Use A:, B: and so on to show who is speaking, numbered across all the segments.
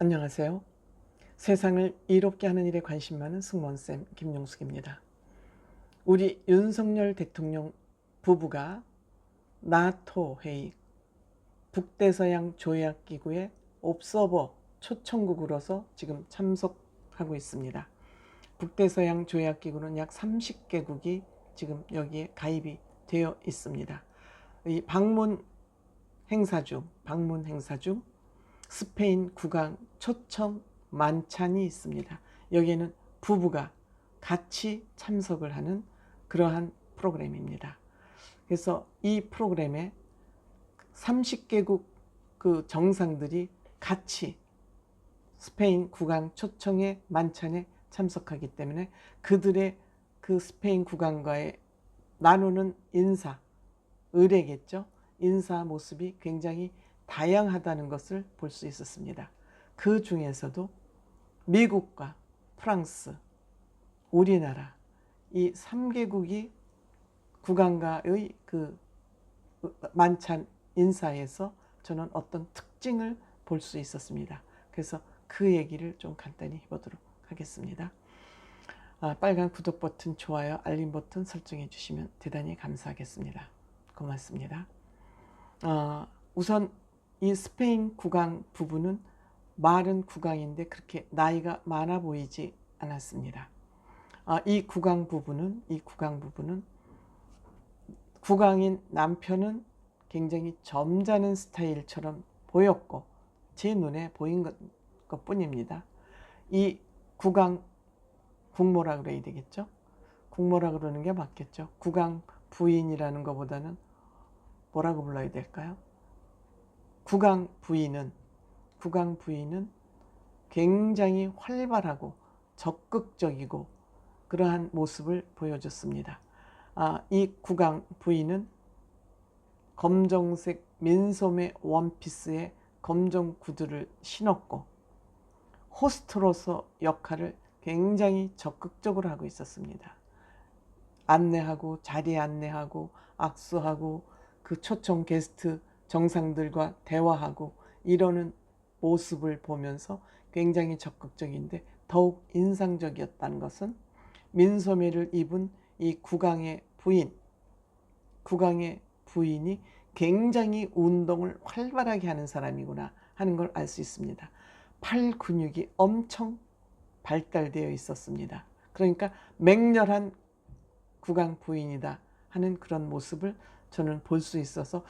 A: 안녕하세요. 세상을 이롭게 하는 일에 관심 많은 승무원쌤 김용숙입니다. 우리 윤석열 대통령 부부가 나토 회의, 북대서양 조약기구의 옵서버 초청국으로서 지금 참석하고 있습니다. 북대서양 조약기구는 약 30개국이 지금 여기에 가입이 되어 있습니다. 이 방문 행사 중 스페인 국왕 초청 만찬이 있습니다. 여기에는 부부가 같이 참석을 하는 그러한 프로그램입니다. 그래서 이 프로그램에 30개국 그 정상들이 같이 스페인 국왕 초청의 만찬에 참석하기 때문에 그들의 그 스페인 국왕과의 나누는 인사, 의례겠죠. 인사 모습이 굉장히 다양하다는 것을 볼 수 있었습니다. 그 중에서도 미국과 프랑스, 우리나라 이 3개국이 국왕과의 그 만찬 인사에서 저는 어떤 특징을 볼 수 있었습니다. 그래서 그 얘기를 좀 간단히 해보도록 하겠습니다. 빨간 구독 버튼, 좋아요, 알림 버튼 설정해 주시면 대단히 감사하겠습니다. 고맙습니다. 우선 이 스페인 국왕 부부는 마른 국왕인데 그렇게 나이가 많아 보이지 않았습니다. 이 국왕 부부는 국왕인 남편은 굉장히 점잖은 스타일처럼 보였고 제 눈에 보인 것뿐입니다. 이 국모라 그래야 되겠죠? 국모라 그러는 게 맞겠죠? 국왕 부인이라는 것보다는 뭐라고 불러야 될까요? 국왕 부인은 굉장히 활발하고 적극적이고 그러한 모습을 보여줬습니다. 이 국왕 부인은 검정색 민소매 원피스에 검정 구두를 신었고 호스트로서 역할을 굉장히 적극적으로 하고 있었습니다. 자리 안내하고 악수하고 그 초청 게스트 정상들과 대화하고 이러는 모습을 보면서 굉장히 적극적인데 더욱 인상적이었다는 것은 민소매를 입은 이 국왕의 부인이 굉장히 운동을 활발하게 하는 사람이구나 하는 걸 알 수 있습니다. 팔 근육이 엄청 발달되어 있었습니다. 그러니까 맹렬한 국왕 부인이다 하는 그런 모습을 저는 볼 수 있어서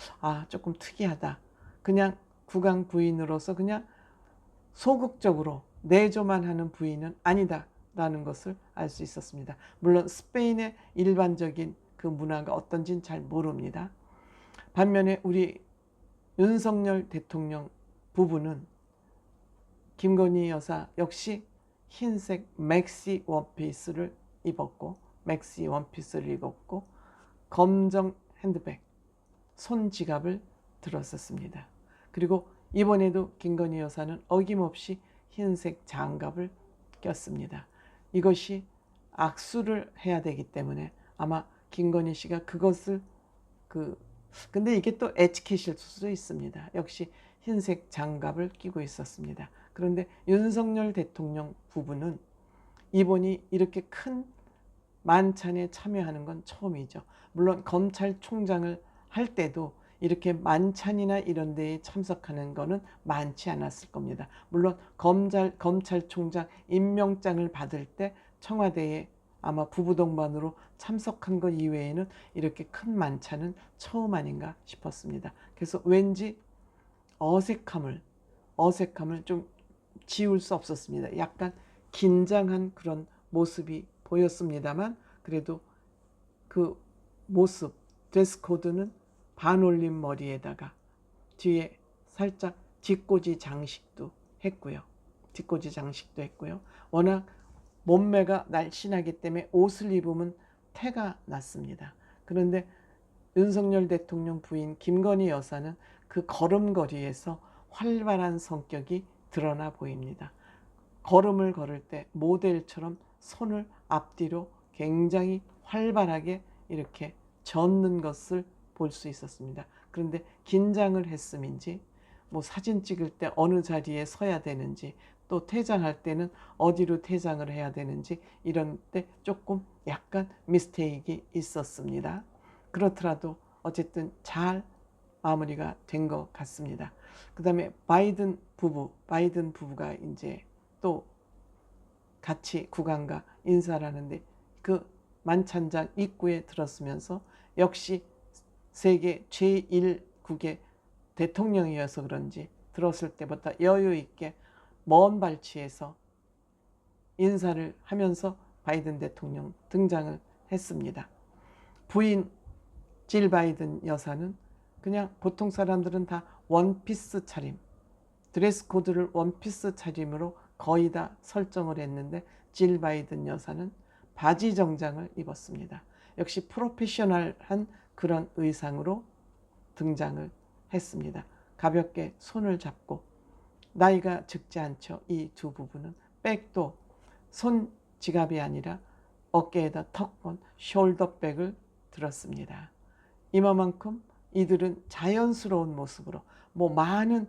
A: 조금 특이하다. 그냥 국왕 부인으로서 그냥 소극적으로 내조만 하는 부인은 아니다 라는 것을 알 수 있었습니다. 물론 스페인의 일반적인 그 문화가 어떤지는 잘 모릅니다. 반면에 우리 윤석열 대통령 부부는 김건희 여사 역시 흰색 맥시 원피스를 입었고 검정 핸드백, 손지갑을 들었었습니다. 그리고 이번에도 김건희 여사는 어김없이 흰색 장갑을 꼈습니다. 이것이 악수를 해야 되기 때문에 아마 김건희 씨가 그것을 근데 이게 또 에티켓일 수도 있습니다. 역시 흰색 장갑을 끼고 있었습니다. 그런데 윤석열 대통령 부부는 이번이 이렇게 큰 만찬에 참여하는 건 처음이죠. 물론 검찰총장을 할 때도 이렇게 만찬이나 이런 데에 참석하는 거는 많지 않았을 겁니다. 물론 검찰총장 임명장을 받을 때 청와대에 아마 부부 동반으로 참석한 것 이외에는 이렇게 큰 만찬은 처음 아닌가 싶었습니다. 그래서 왠지 어색함을 좀 지울 수 없었습니다. 약간 긴장한 그런 모습이 보였습니다만 그래도 그 모습, 드레스 코드는 반올림 머리에다가 뒤에 살짝 뒷꽂이 장식도 했고요. 워낙 몸매가 날씬하기 때문에 옷을 입으면 태가 났습니다. 그런데 윤석열 대통령 부인 김건희 여사는 그 걸음걸이에서 활발한 성격이 드러나 보입니다. 걸음을 걸을 때 모델처럼 손을 앞뒤로 굉장히 활발하게 이렇게 젓는 것을 볼 수 있었습니다. 그런데 긴장을 했음인지 뭐 사진 찍을 때 어느 자리에 서야 되는지, 또 퇴장할 때는 어디로 퇴장을 해야 되는지, 이런 때 조금 약간 미스테이크가 있었습니다. 그렇더라도 어쨌든 잘 마무리가 된 것 같습니다. 그 다음에 바이든 부부가 이제 또 같이 국왕과 인사를 하는데, 그 만찬장 입구에 들었으면서 역시 세계 제1국의 대통령이어서 그런지 들었을 때부터 여유 있게 먼 발치에서 인사를 하면서 바이든 대통령 등장을 했습니다. 부인 질 바이든 여사는 그냥 보통 사람들은 다 원피스 차림, 드레스 코드를 원피스 차림으로 거의 다 설정을 했는데, 질 바이든 여사는 바지 정장을 입었습니다. 역시 프로페셔널한 그런 의상으로 등장을 했습니다. 가볍게 손을 잡고, 나이가 적지 않죠. 이 두 부부는 백도 손 지갑이 아니라 어깨에다 턱건 숄더백을 들었습니다. 이만큼 이들은 자연스러운 모습으로, 뭐 많은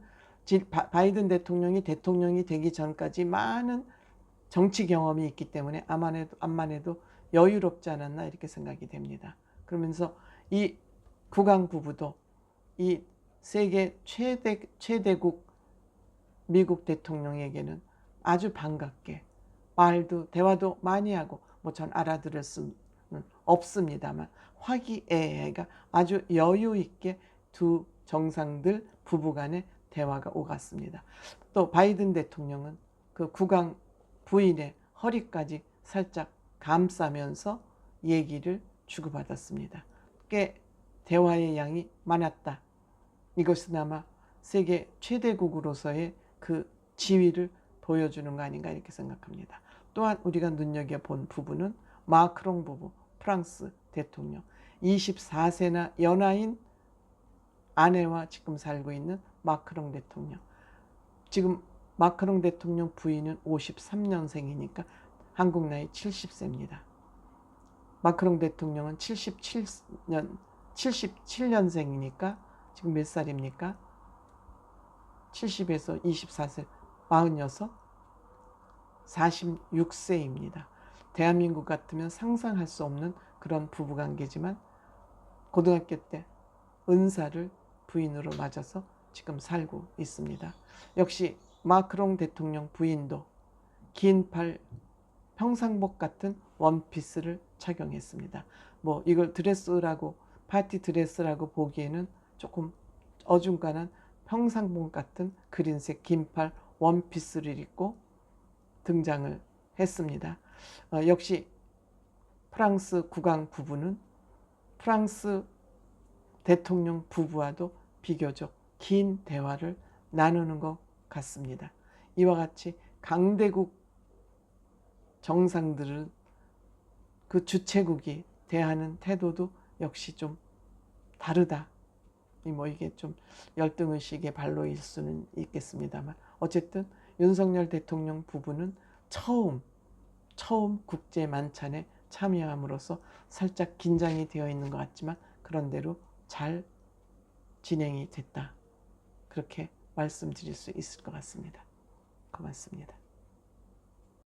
A: 바이든 대통령이 되기 전까지 많은 정치 경험이 있기 때문에 암만 해도 여유롭지 않았나 이렇게 생각이 됩니다. 그러면서 이 국왕 부부도 이 세계 최대국 미국 대통령에게는 아주 반갑게 대화도 많이 하고, 뭐 전 알아들을 수는 없습니다만 화기애애가 아주 여유 있게 두 정상들 부부간의 대화가 오갔습니다. 또 바이든 대통령은 그 국왕 부인의 허리까지 살짝 감싸면서 얘기를 주고받았습니다. 꽤 대화의 양이 많았다. 이것은 아마 세계 최대국으로서의 그 지위를 보여주는 거 아닌가 이렇게 생각합니다. 또한 우리가 눈여겨본 부부는 마크롱 부부, 프랑스 대통령. 24세나 연하인 아내와 지금 살고 있는 마크롱 대통령. 지금 마크롱 대통령 부인은 53년생이니까 한국 나이 70세입니다. 마크롱 대통령은 77년생이니까 지금 몇 살입니까? 70에서 24세, 46, 46세입니다. 대한민국 같으면 상상할 수 없는 그런 부부관계지만 고등학교 때 은사를 부인으로 맞아서 지금 살고 있습니다. 역시 마크롱 대통령 부인도 긴 팔 평상복 같은 원피스를 착용했습니다. 뭐 이걸 파티 드레스라고 보기에는 조금 어중간한 평상복 같은 그린색 긴팔 원피스를 입고 등장을 했습니다. 역시 프랑스 국왕 부부는 프랑스 대통령 부부와도 비교적 긴 대화를 나누는 것 같습니다. 이와 같이 강대국 정상들은 그 주체국이 대하는 태도도 역시 좀 다르다. 뭐 이게 좀 열등의식의 발로일 수는 있겠습니다만, 어쨌든 윤석열 대통령 부부는 처음 국제 만찬에 참여함으로써 살짝 긴장이 되어 있는 것 같지만 그런대로 잘 진행이 됐다. 그렇게 말씀드릴 수 있을 것 같습니다. 고맙습니다.